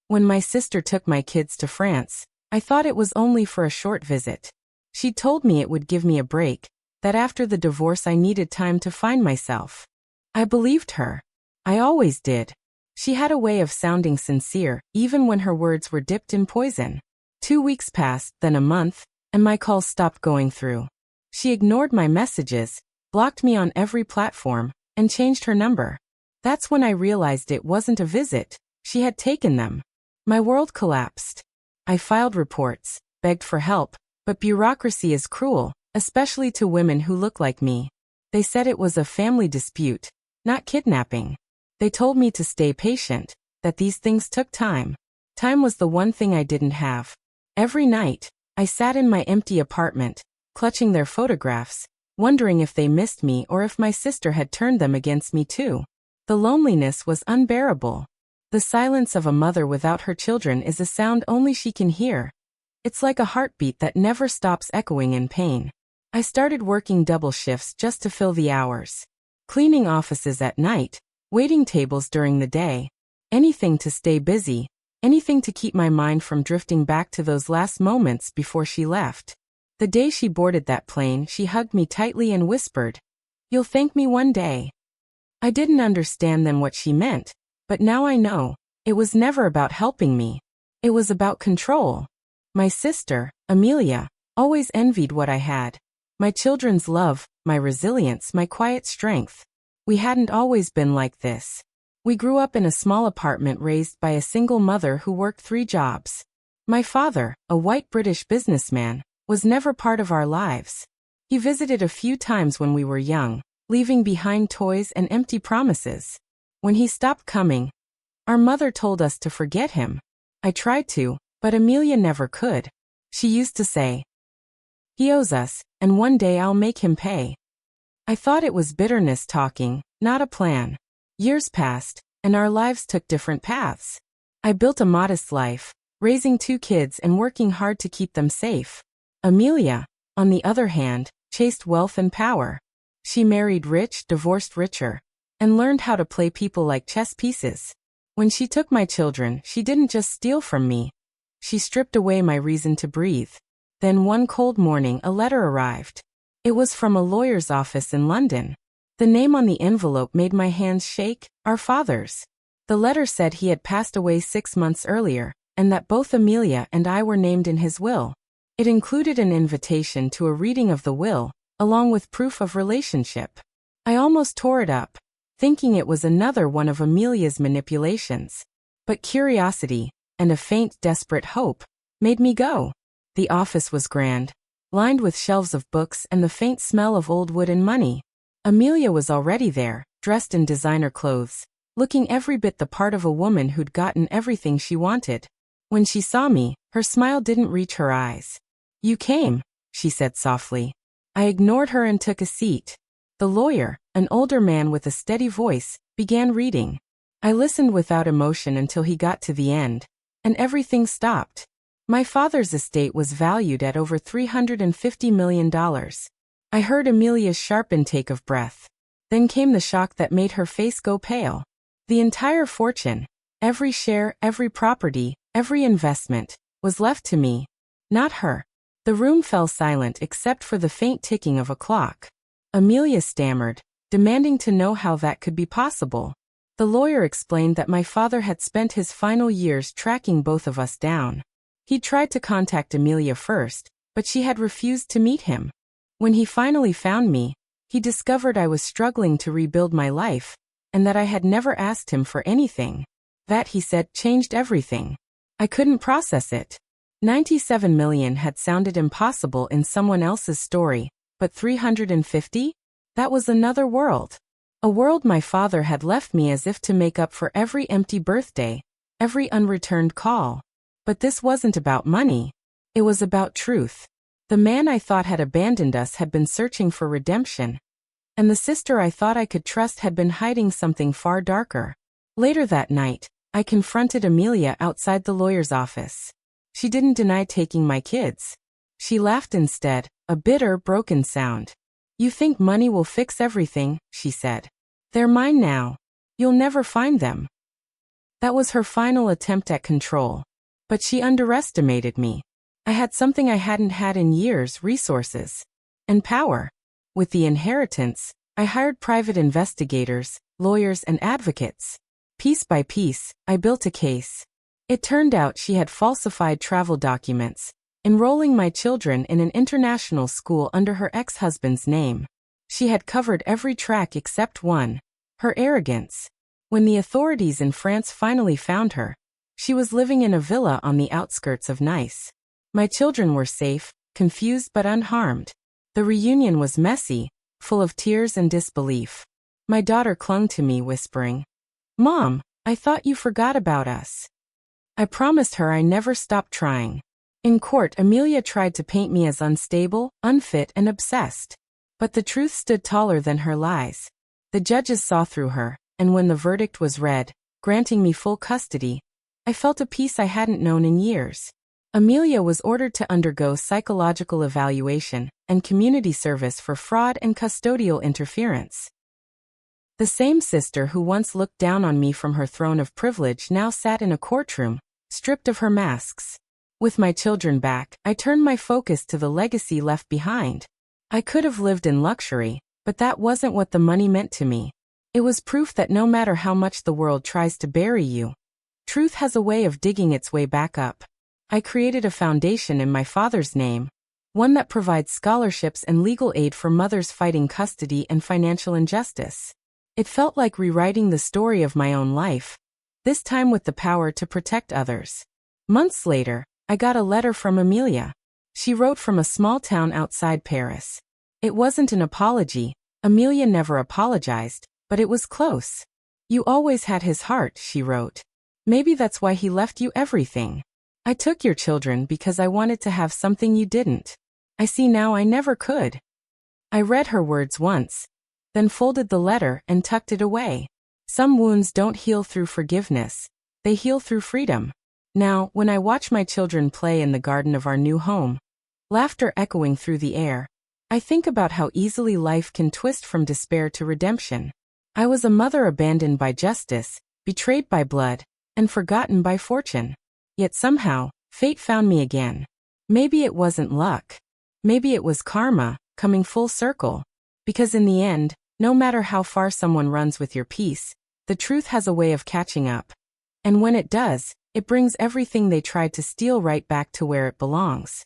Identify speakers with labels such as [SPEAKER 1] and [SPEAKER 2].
[SPEAKER 1] When my sister took my kids to France, I thought it was only for a short visit. She told me it would give me a break, that after the divorce I needed time to find myself. I believed her. I always did. She had a way of sounding sincere, even when her words were dipped in poison. 2 weeks passed, then a month, and my calls stopped going through. She ignored my messages, blocked me on every platform, and changed her number. That's when I realized it wasn't a visit. She had taken them. My world collapsed. I filed reports, begged for help, but bureaucracy is cruel, especially to women who look like me. They said it was a family dispute, not kidnapping. They told me to stay patient, that these things took time. Time was the one thing I didn't have. Every night, I sat in my empty apartment, clutching their photographs, wondering if they missed me or if my sister had turned them against me too. The loneliness was unbearable. The silence of a mother without her children is a sound only she can hear. It's like a heartbeat that never stops echoing in pain. I started working double shifts just to fill the hours. Cleaning offices at night, waiting tables during the day. Anything to stay busy, anything to keep my mind from drifting back to those last moments before she left. The day she boarded that plane, she hugged me tightly and whispered, "You'll thank me one day." I didn't understand then what she meant, but now I know. It was never about helping me. It was about control. My sister, Amelia, always envied what I had. My children's love, my resilience, my quiet strength. We hadn't always been like this. We grew up in a small apartment raised by a single mother who worked 3 jobs. My father, a white British businessman, was never part of our lives. He visited a few times when we were young, leaving behind toys and empty promises. When he stopped coming, our mother told us to forget him. I tried to, but Amelia never could. She used to say, "He owes us, and one day I'll make him pay." I thought it was bitterness talking, not a plan. Years passed, and our lives took different paths. I built a modest life, raising 2 kids and working hard to keep them safe. Amelia, on the other hand, chased wealth and power. She married rich, divorced richer, and learned how to play people like chess pieces. When she took my children, she didn't just steal from me. She stripped away my reason to breathe. Then one cold morning a letter arrived. It was from a lawyer's office in London. The name on the envelope made my hands shake, our father's. The letter said he had passed away 6 months earlier, and that both Amelia and I were named in his will. It included an invitation to a reading of the will, along with proof of relationship. I almost tore it up, thinking it was another one of Amelia's manipulations. But curiosity, and a faint, desperate hope, made me go. The office was grand, lined with shelves of books and the faint smell of old wood and money. Amelia was already there, dressed in designer clothes, looking every bit the part of a woman who'd gotten everything she wanted. When she saw me, her smile didn't reach her eyes. "You came," she said softly. I ignored her and took a seat. The lawyer, an older man with a steady voice, began reading. I listened without emotion until he got to the end, and everything stopped. My father's estate was valued at over $350 million. I heard Amelia's sharp intake of breath. Then came the shock that made her face go pale. The entire fortune, every share, every property, every investment, was left to me, not her. The room fell silent except for the faint ticking of a clock. Amelia stammered, demanding to know how that could be possible. The lawyer explained that my father had spent his final years tracking both of us down. He tried to contact Amelia first, but she had refused to meet him. When he finally found me, he discovered I was struggling to rebuild my life, and that I had never asked him for anything. That, he said, changed everything. I couldn't process it. 97 million had sounded impossible in someone else's story, but 350? That was another world. A world my father had left me as if to make up for every empty birthday, every unreturned call. But this wasn't about money. It was about truth. The man I thought had abandoned us had been searching for redemption. And the sister I thought I could trust had been hiding something far darker. Later that night, I confronted Amelia outside the lawyer's office. She didn't deny taking my kids. She laughed instead, a bitter, broken sound. "You think money will fix everything," she said. "They're mine now. You'll never find them." That was her final attempt at control. But she underestimated me. I had something I hadn't had in years: resources and power. With the inheritance, I hired private investigators, lawyers, and advocates. Piece by piece, I built a case. It turned out she had falsified travel documents, enrolling my children in an international school under her ex-husband's name. She had covered every track except one: her arrogance. When the authorities in France finally found her, she was living in a villa on the outskirts of Nice. My children were safe, confused but unharmed. The reunion was messy, full of tears and disbelief. My daughter clung to me, whispering, "Mom, I thought you forgot about us." I promised her I never stopped trying. In court, Amelia tried to paint me as unstable, unfit, and obsessed. But the truth stood taller than her lies. The judges saw through her, and when the verdict was read, granting me full custody, I felt a peace I hadn't known in years. Amelia was ordered to undergo psychological evaluation and community service for fraud and custodial interference. The same sister who once looked down on me from her throne of privilege now sat in a courtroom, stripped of her masks. With my children back, I turned my focus to the legacy left behind. I could have lived in luxury, but that wasn't what the money meant to me. It was proof that no matter how much the world tries to bury you, truth has a way of digging its way back up. I created a foundation in my father's name, one that provides scholarships and legal aid for mothers fighting custody and financial injustice. It felt like rewriting the story of my own life, this time with the power to protect others. Months later, I got a letter from Amelia. She wrote from a small town outside Paris. It wasn't an apology. Amelia never apologized, but it was close. "You always had his heart," she wrote. "Maybe that's why he left you everything. I took your children because I wanted to have something you didn't. I see now I never could." I read her words once, then folded the letter and tucked it away. Some wounds don't heal through forgiveness, they heal through freedom. Now, when I watch my children play in the garden of our new home, laughter echoing through the air, I think about how easily life can twist from despair to redemption. I was a mother abandoned by justice, betrayed by blood, and forgotten by fortune. Yet somehow, fate found me again. Maybe it wasn't luck. Maybe it was karma, coming full circle. Because in the end, no matter how far someone runs with your peace, the truth has a way of catching up. And when it does, it brings everything they tried to steal right back to where it belongs.